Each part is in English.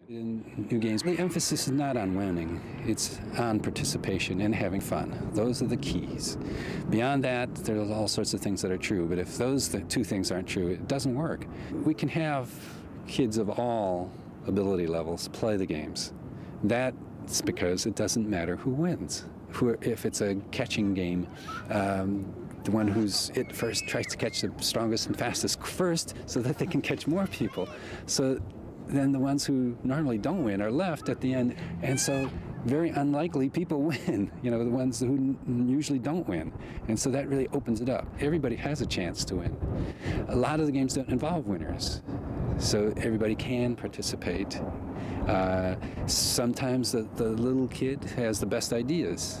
In new games, the emphasis is not on winning, it's on participation and having fun. Those are the keys. Beyond that, there's all sorts of things that are true, but if those two things aren't true, it doesn't work. We can have kids of all ability levels play the games. That's because it doesn't matter who wins. If it's a catching game, the one who's it first tries to catch the strongest and fastest first so that they can catch more people. So then the ones who normally don't win are left at the end, and so very unlikely people win, the ones who usually don't win. And so that really opens it up. Everybody has a chance to win. A lot of the games don't involve winners, so everybody can participate. Sometimes the little kid has the best ideas,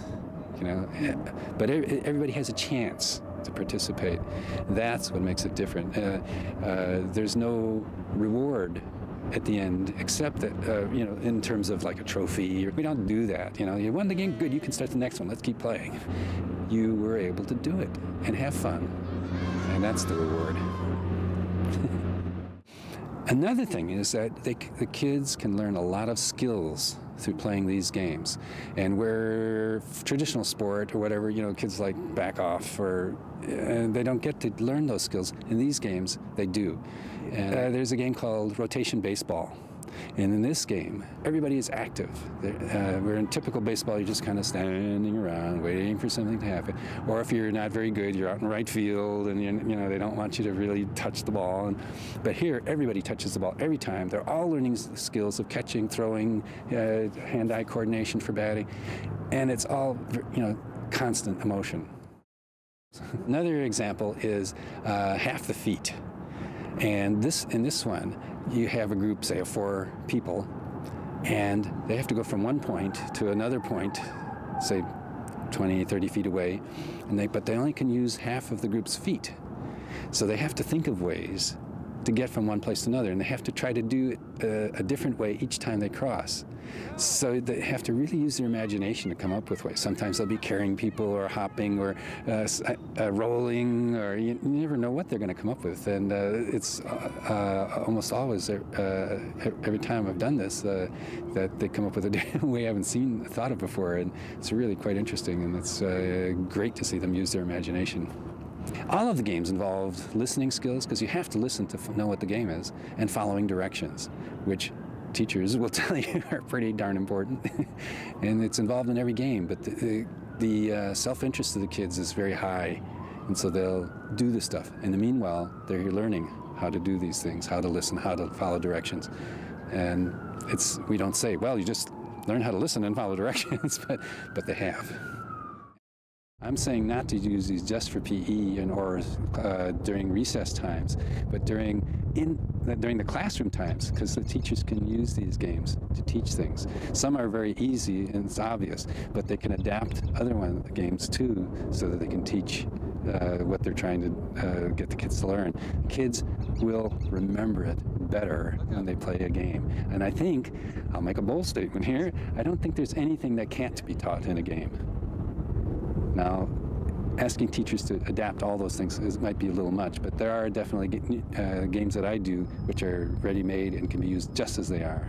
but everybody has a chance to participate. That's what makes it different. There's no reward at the end, except that, in terms of like a trophy. We don't do that. You won the game, good, you can start the next one, let's keep playing. You were able to do it and have fun, and that's the reward. Another thing is that the kids can learn a lot of skills through playing these games. And where traditional sport or whatever, kids like back off, or they don't get to learn those skills. In these games, they do. And there's a game called rotation baseball. And in this game, everybody is active. Where in typical baseball, you're just kind of standing around waiting for something to happen. Or if you're not very good, you're out in right field, and they don't want you to really touch the ball. But here, everybody touches the ball every time. They're all learning skills of catching, throwing, hand-eye coordination for batting, and it's all constant emotion. Another example is half the feet. And in this one, you have a group, say, of 4 people, and they have to go from one point to another point, say 20, 30 feet away, but they only can use half of the group's feet. So they have to think of ways to get from one place to another, and they have to try to do it a different way each time they cross. So they have to really use their imagination to come up with ways. Sometimes they'll be carrying people or hopping or rolling, or you never know what they're going to come up with. And it's almost always, every time I've done this, that they come up with a way I haven't thought of before. And it's really quite interesting, and it's great to see them use their imagination. All of the games involve listening skills, because you have to listen to know what the game is, and following directions, which teachers will tell you are pretty darn important. And it's involved in every game, but the self-interest of the kids is very high, and so they'll do the stuff. In the meanwhile, they're learning how to do these things, how to listen, how to follow directions. And we don't say, well, you just learn how to listen and follow directions, but they have. I'm saying not to use these just for PE or during recess times, but during the classroom times, because the teachers can use these games to teach things. Some are very easy and it's obvious, but they can adapt other games too, so that they can teach what they're trying to get the kids to learn. Kids will remember it better when they play a game. And I think, I'll make a bold statement here, I don't think there's anything that can't be taught in a game. Now, asking teachers to adapt all those things might be a little much, but there are definitely games that I do which are ready-made and can be used just as they are.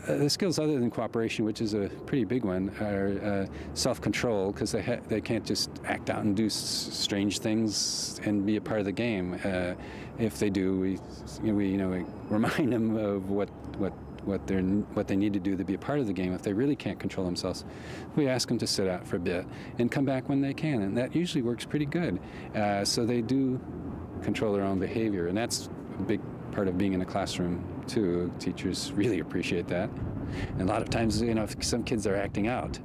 The skills other than cooperation, which is a pretty big one, are self-control, because they can't just act out and do strange things and be a part of the game. If they do, we remind them of what they need to do to be a part of the game. If they really can't control themselves, we ask them to sit out for a bit and come back when they can, and that usually works pretty good. So they do control their own behavior, and that's a big part of being in a classroom too. Teachers really appreciate that. And a lot of times, if some kids are acting out,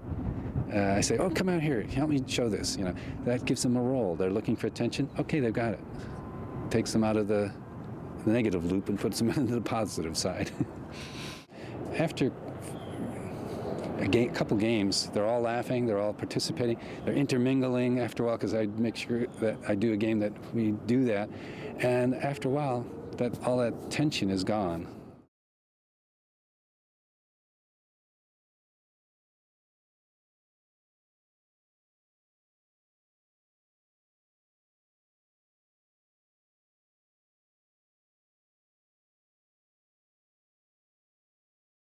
I say, oh, come out here, help me show this. That gives them a role. They're looking for attention. Okay, they've got it. Takes them out of the negative loop and puts them into the positive side. After a couple games, they're all laughing, they're all participating, they're intermingling after a while, because I make sure that I do a game that we do that. And after a while, all that tension is gone.